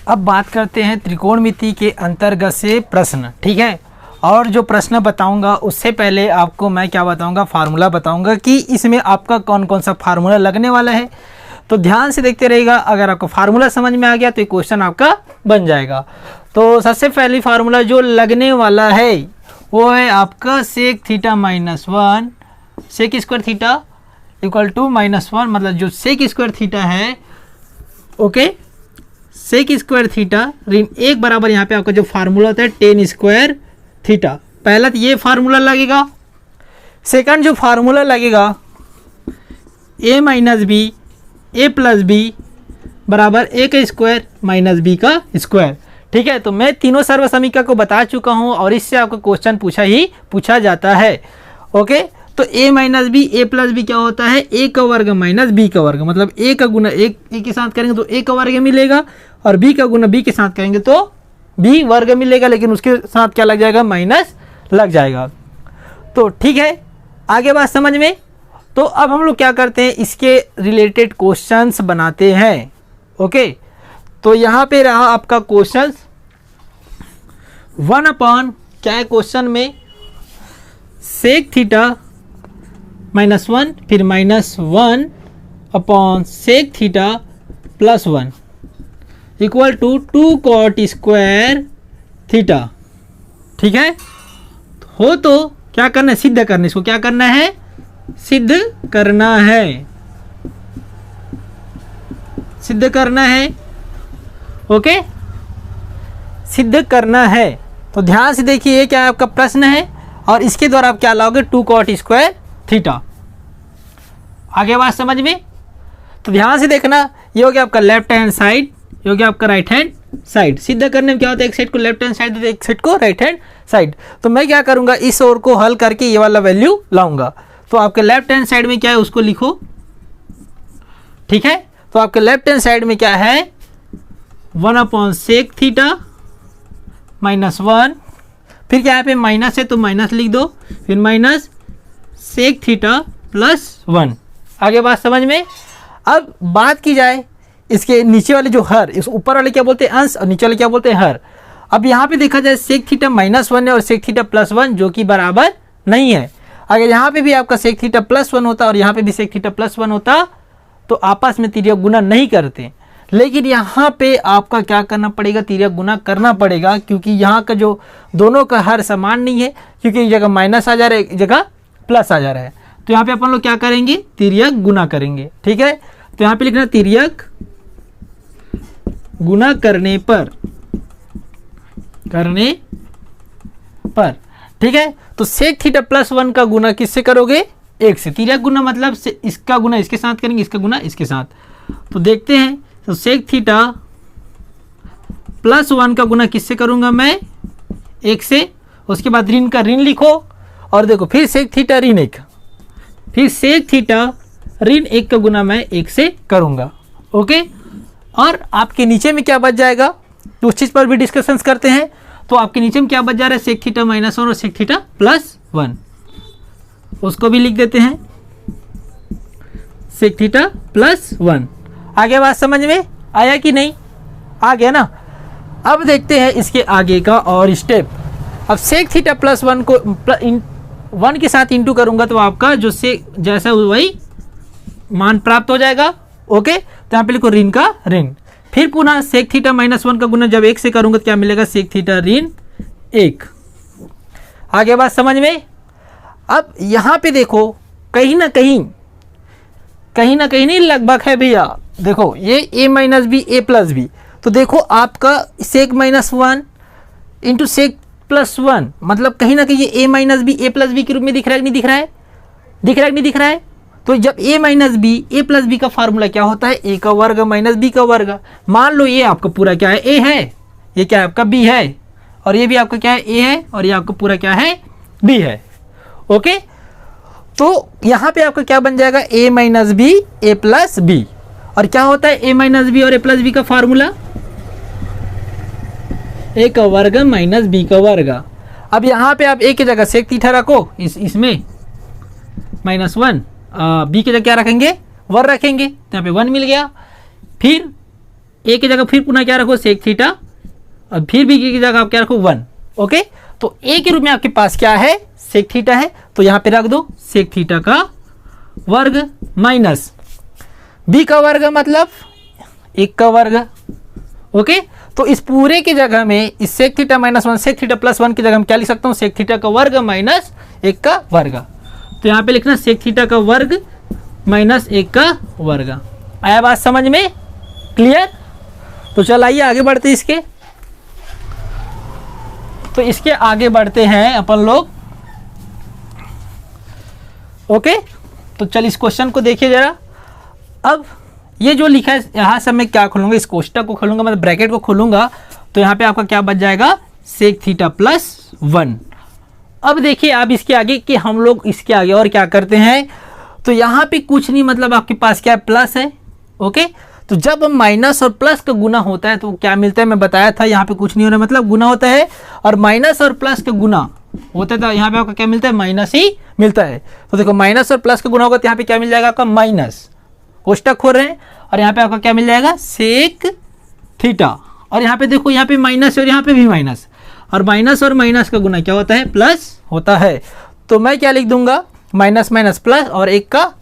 अब बात करते हैं त्रिकोणमिति के अंतर्गत से प्रश्न, ठीक है। और जो प्रश्न बताऊंगा उससे पहले आपको मैं क्या बताऊंगा, फार्मूला बताऊंगा कि इसमें आपका कौन कौन सा फार्मूला लगने वाला है। तो ध्यान से देखते रहिएगा, अगर आपको फार्मूला समझ में आ गया तो ये क्वेश्चन आपका बन जाएगा। तो सबसे पहले फार्मूला जो लगने वाला है वो है आपका sec theta minus 1 sec square theta equal to -1, मतलब जो सेक स्क्वायर थीटा है, ओके, सेक स्क्वायर थीटा ऋण 1 बराबर यहाँ पे आपका जो फार्मूला होता है टेन स्क्वायर थीटा। पहला तो ये फार्मूला लगेगा। सेकंड जो फार्मूला लगेगा a minus B A plus B बराबर a का स्क्वायर माइनस बी का स्क्वायर, ठीक है। तो मैं तीनों सर्व समीकरण को बता चुका हूँ और इससे आपको क्वेश्चन पूछा जाता है, ओके। तो a minus B A plus B क्या होता है, a का वर्ग माइनस बी का वर्ग, मतलब a का गुना a के साथ करेंगे तो a का वर्ग मिलेगा और b का गुना b के साथ करेंगे तो b वर्ग मिलेगा, लेकिन उसके साथ क्या लग जाएगा, माइनस लग जाएगा। तो ठीक है, आगे बात समझ में। तो अब हम लोग क्या करते हैं, इसके रिलेटेड क्वेश्चंस बनाते हैं, ओके। तो यहाँ पे रहा आपका क्वेश्चन 1 अपॉन क्या है क्वेश्चन में, सेक थीटा -1 फिर -1 upon sec theta +1 equal to 2 cot square theta, ठीक है। हो तो क्या करना है, सिद्ध करना, इसको क्या करना है, सिद्ध करना है, सिद्ध करना है, ओके, सिद्ध करना है। तो ध्यान से देखिए ये क्या आपका प्रश्न है और इसके द्वारा आप क्या लाओगे, 2 कॉट स्क्वायर थीटा। आगे बात समझ में। तो ध्यान से देखना, ये हो गया आपका लेफ्ट हैंड साइड, ये हो गया आपका राइट हैंड साइड। सिद्ध करने में क्या होता है, एक साइड को लेफ्ट हैंड साइड, एक साइड को राइट हैंड साइड। तो मैं क्या करूंगा, इस ओर को हल करके ये वाला वैल्यू लाऊंगा। तो आपके लेफ्ट हैंड साइड में क्या है उसको लिखो, ठीक है। तो आपके लेफ्ट हैंड साइड में क्या है, 1 अपॉन सेक थीटा -1, फिर क्या यहाँ पे माइनस है तो माइनस लिख दो, फिर माइनस सेक थीटा +1। आगे बात समझ में। अब बात की जाए इसके नीचे वाले जो हर, इस ऊपर वाले क्या बोलते हैं अंश और नीचे वाले क्या बोलते हैं हर। अब यहाँ पे देखा जाए सेक थीटा -1 है और सेक थीटा +1 जो कि बराबर नहीं है। अगर यहाँ पे भी आपका सेक थीटा +1 होता और यहाँ पे भी सेक थीटा +1 होता तो आपस में तिर्यक गुना नहीं करते, लेकिन यहाँ पे आपका क्या करना पड़ेगा, तिर्यक गुना करना पड़ेगा, क्योंकि यहाँ का जो दोनों का हर समान नहीं है, क्योंकि एक जगह माइनस आ जा रहा है एक जगह प्लस आ जा रहा है। तो यहाँ पे अपन लोग क्या करेंगे, तिर्यक गुना करेंगे, ठीक है। तो यहाँ पे लिखना तिर्यक गुना करने पर, ठीक है। तो सेक थीटा +1 का गुना किससे करोगे, 1 से। तिर्यक गुना मतलब से इसका गुना इसके साथ करेंगे, इसका गुना इसके साथ। तो देखते हैं, तो सेक थीटा +1 का गुना किससे करूंगा मैं, 1 से। उसके बाद ऋण का ऋण लिखो और देखो फिर सेक थीटा ऋण 1, फिर सेक थीटा ऋण 1 का गुना मैं 1 से करूंगा, ओके। और आपके नीचे में क्या बच जाएगा, तो उस चीज़ पर भी डिस्कशंस करते हैं। तो आपके नीचे में क्या बच जा रहा है, सेक थीटा -1 और सेक थीटा +1, उसको भी लिख देते हैं, सेक थीटा +1। आगे बात समझ में आया कि नहीं, आ गया ना। अब देखते हैं इसके आगे का और स्टेप। अब सेक थीटा +1 को 1 के साथ इंटू करूंगा तो आपका जो से जैसा वही मान प्राप्त हो जाएगा, ओके। तो यहाँ पे लिखो ऋण का ऋण, फिर पुनः सेक थीटा -1 का गुना जब 1 से करूंगा तो क्या मिलेगा, सेक थीटा ऋण 1। आगे बात समझ में। अब यहाँ पे देखो कहीं ना कहीं नहीं लगभग है भैया, देखो ये a minus B A plus B, तो देखो आपका सेक -1 इंटू सेक +1, मतलब कहीं ना कहीं ये a minus B A plus B के रूप में दिख रहा है कि नहीं दिख रहा है, दिख रहा है कि नहीं दिख रहा है। तो जब a minus B A plus B का फार्मूला क्या होता है, a का वर्ग माइनस b का वर्ग। मान लो ये आपका पूरा क्या है, a है, ये क्या है आपका b है, और ये भी आपका क्या है, a है, और ये आपका पूरा क्या है, b है, ओके। तो यहाँ पे आपका क्या बन जाएगा, a minus B A plus B. और क्या होता है a माइनस बी और a प्लस बी का फार्मूला, a का वर्ग माइनस b का वर्ग। अब यहाँ पे आप a की जगह सेक थीटा रखो, इसमें -1, b की जगह क्या रखेंगे, 1 रखेंगे, तो यहाँ पे 1 मिल गया। फिर ए की जगह फिर पुनः क्या रखो सेक थीटा, और फिर बी की जगह आप क्या रखो 1। ओके, तो ए के रूप में आपके पास क्या है, सेक थीटा है, तो यहाँ पे रख दो सेक थीटा का वर्ग माइनस बी का वर्ग मतलब 1 का वर्ग। ओके, तो इस पूरे की जगह में इस sec theta minus 1 sec theta plus 1 की जगह हम क्या लिख सकता हूँ, सेक थीटा का वर्ग माइनस 1 का वर्ग। तो यहाँ पे लिखना सेक थीटा का वर्ग माइनस 1 का वर्ग। आया बात समझ में, क्लियर? तो चल आइए आगे बढ़ते हैं इसके। तो इसके आगे बढ़ते हैं अपन लोग। ओके, तो चल इस क्वेश्चन को देखिए जरा। अब ये जो लिखा है यहाँ से मैं क्या खोलूंगा, इस कोष्टक को खोलूंगा, मतलब ब्रैकेट को खोलूंगा, तो यहाँ पे आपका क्या बच जाएगा, सेक थीटा प्लस 1। अब देखिए आप इसके आगे कि हम लोग इसके आगे और क्या करते हैं, तो यहाँ पे कुछ नहीं, मतलब आपके पास क्या है, प्लस है। ओके, तो जब माइनस और प्लस का गुना होता है तो क्या मिलता है, मैं बताया था यहाँ पे कुछ नहीं हो रहा, मतलब गुना होता है, और माइनस और प्लस का गुना होता है तो यहाँ पे आपका क्या मिलता है, माइनस ही मिलता है। तो देखो माइनस और प्लस का गुना होगा तो यहाँ पे क्या मिल जाएगा आपका, माइनस, कोष्टक खोल रहे हैं, और यहाँ पे आपका क्या मिल जाएगा, सेक थीटा, और यहाँ पे देखो यहाँ पे माइनस और यहाँ पे भी माइनस, और माइनस का गुना क्या होता है, प्लस होता है। तो मैं क्या लिख दूंगा, माइनस माइनस प्लस और 1 का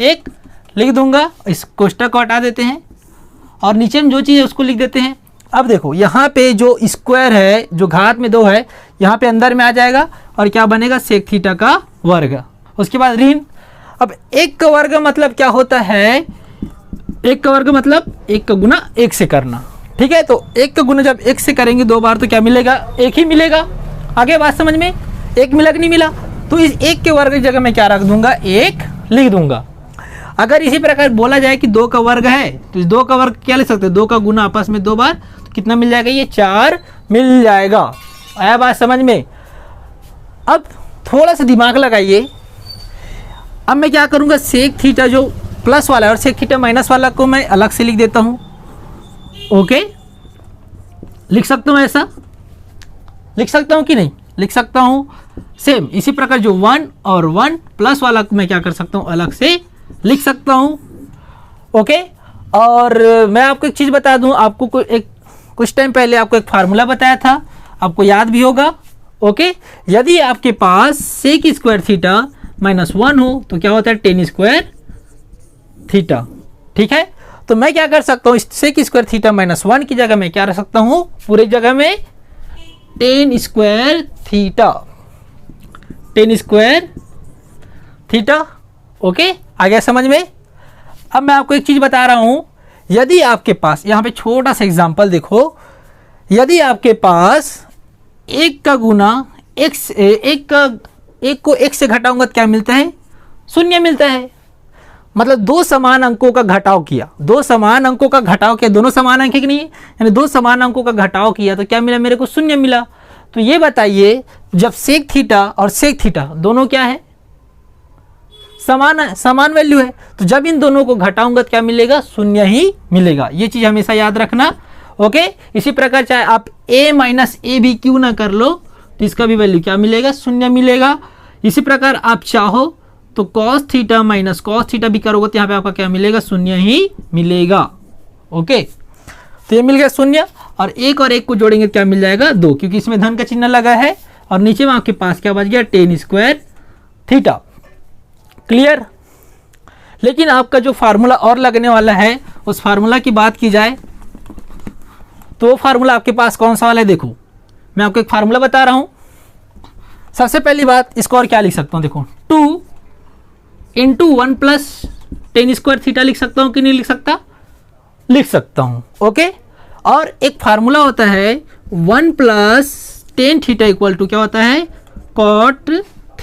1 लिख दूंगा। इस कोष्टक को हटा देते हैं और नीचे में जो चीज़ है उसको लिख देते हैं। अब देखो यहाँ पे जो स्क्वायर है, जो घात में 2 है, यहाँ पे अंदर में आ जाएगा और क्या बनेगा, सेक थीटा का वर्ग। उसके बाद ऋण, अब 1 का वर्ग मतलब क्या होता है, 1 का वर्ग मतलब 1 का गुना 1 से करना। ठीक है, तो 1 का गुना जब 1 से करेंगे 2 बार तो क्या मिलेगा, 1 ही मिलेगा। आगे बात समझ में, 1 मिला कि नहीं मिला, तो इस 1 के वर्ग की जगह मैं क्या रख दूंगा, 1 लिख दूंगा। अगर इसी प्रकार बोला जाए कि 2 का वर्ग है तो इस 2 का वर्ग क्या लिख सकते हैं, 2 का गुना आपस में 2 बार, तो कितना मिल जाएगा, ये 4 मिल जाएगा। आया बात समझ में? अब थोड़ा सा दिमाग लगाइए। अब मैं क्या करूंगा, सेक थीटा जो प्लस वाला है और सेक थीटा माइनस वाला को मैं अलग से लिख देता हूं। ओके, लिख सकता हूं, ऐसा लिख सकता हूं कि नहीं, लिख सकता हूं। सेम इसी प्रकार जो 1 और 1 प्लस वाला को मैं क्या कर सकता हूं, अलग से लिख सकता हूं। ओके, और मैं आपको एक चीज़ बता दूं, आपको कुछ टाइम पहले आपको एक फार्मूला बताया था, आपको याद भी होगा। ओके, यदि आपके पास सेक स्क्वायर थीटा माइनस 1 हो तो क्या होता है, टेन स्क्वायर थीटा। ठीक है, तो मैं क्या कर सकता हूँ, सेक स्क्वायर थीटा माइनस 1 की जगह मैं क्या रख सकता हूँ, पूरी जगह में ten square theta, ten square theta. Okay, आ गया समझ में? अब मैं आपको एक चीज़ बता रहा हूँ, यदि आपके पास यहाँ पे छोटा सा एग्जांपल देखो, यदि आपके पास 1 का गुना x, 1 को 1 से घटाऊंगा तो क्या मिलता है, 0 मिलता है। मतलब 2 समान अंकों का घटाव किया, 2 समान अंकों का घटाव किया, दोनों समान अंक है कि नहीं, यानी 2 समान अंकों का घटाव किया तो क्या मिला, मेरे को 0 मिला। तो ये बताइए, जब सेक थीटा और सेक थीटा दोनों क्या है, समान वैल्यू है, तो जब इन दोनों को घटाऊंगा तो क्या मिलेगा, 0 ही मिलेगा। ये चीज़ हमेशा याद रखना। ओके, इसी प्रकार चाहे आप a माइनस ए भी क्यों ना कर लो तो इसका भी वैल्यू क्या मिलेगा, 0 मिलेगा। इसी प्रकार आप चाहो तो cos theta minus cos theta भी करोगे तो यहाँ पे आपका क्या मिलेगा, 0 ही मिलेगा। ओके, तो ये मिल गया 0, और 1 और 1 को जोड़ेंगे क्या मिल जाएगा, 2, क्योंकि इसमें धन का चिन्ह लगा है, और नीचे में आपके पास क्या बच गया, टेन स्क्वायर थीटा। क्लियर? लेकिन आपका जो फार्मूला और लगने वाला है, उस फार्मूला की बात की जाए तो वो फार्मूला आपके पास कौन सा वाला है, देखो मैं आपको एक फार्मूला बता रहा हूं। सबसे पहली बात, इसको और क्या लिख सकता हूं, देखो 2 into 1 plus ten square theta लिख सकता हूं कि नहीं लिख सकता, लिख सकता हूं। ओके, और एक फार्मूला होता है 1 plus tan theta equal to क्या होता है, कॉट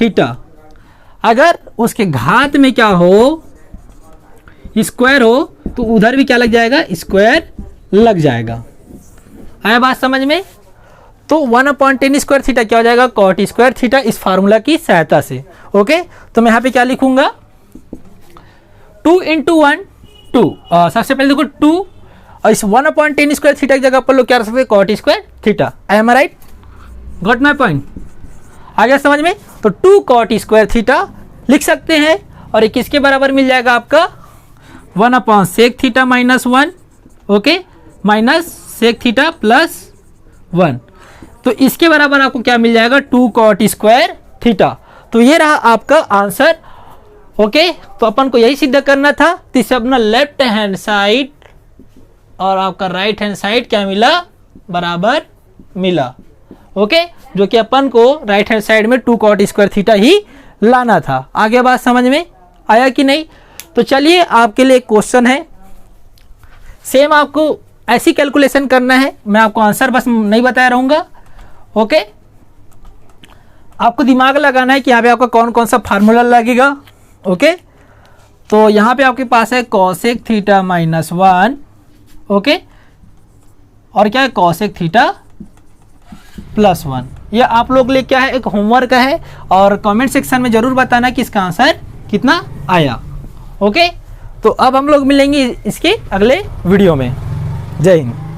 थीटा। अगर उसके घात में क्या हो, स्क्वायर हो, तो उधर भी क्या लग जाएगा, स्क्वायर लग जाएगा। आया बात समझ में? तो 1/10 स्क्वायर थीटा क्या हो जाएगा, कॉट स्क्वायर थीटा, इस फार्मूला की सहायता से। ओके, तो मैं यहाँ पे क्या लिखूंगा, 2 इंटू 1 2, सबसे पहले देखो 2, और इस 1/10 स्क्वायर थीटा की जगह पर लोग क्या रख सकते हैं, cot square theta. I am right, got my point? आ गया समझ में? तो 2 कॉट स्क्वायर थीटा लिख सकते हैं, और ये किसके बराबर मिल जाएगा आपका, 1/sec theta minus 1। Okay, minus sec theta plus 1, तो इसके बराबर आपको क्या मिल जाएगा 2 कॉट स्क्वायर थीटा। तो ये रहा आपका आंसर। ओके, तो अपन को यही सिद्ध करना था। तो इसे अपना लेफ्ट हैंड साइड और आपका राइट हैंड साइड क्या मिला, बराबर मिला। ओके, जो कि अपन को राइट हैंड साइड में 2 कॉट स्क्वायर थीटा ही लाना था। आगे बात समझ में आया कि नहीं? तो चलिए आपके लिए एक क्वेश्चन है, सेम आपको ऐसी कैलकुलेशन करना है, मैं आपको आंसर बस नहीं बताया रहूँगा। ओके, आपको दिमाग लगाना है कि यहाँ पे आपका कौन कौन सा फार्मूला लगेगा। ओके, तो यहाँ पे आपके पास है कॉसेक थीटा माइनस 1, ओके, और क्या है कॉसेक थीटा प्लस 1। ये आप लोग लिए क्या है, एक होमवर्क है, और कमेंट सेक्शन में ज़रूर बताना कि इसका आंसर कितना आया। ओके, तो अब हम लोग मिलेंगे इसके अगले वीडियो में। जय हिंद।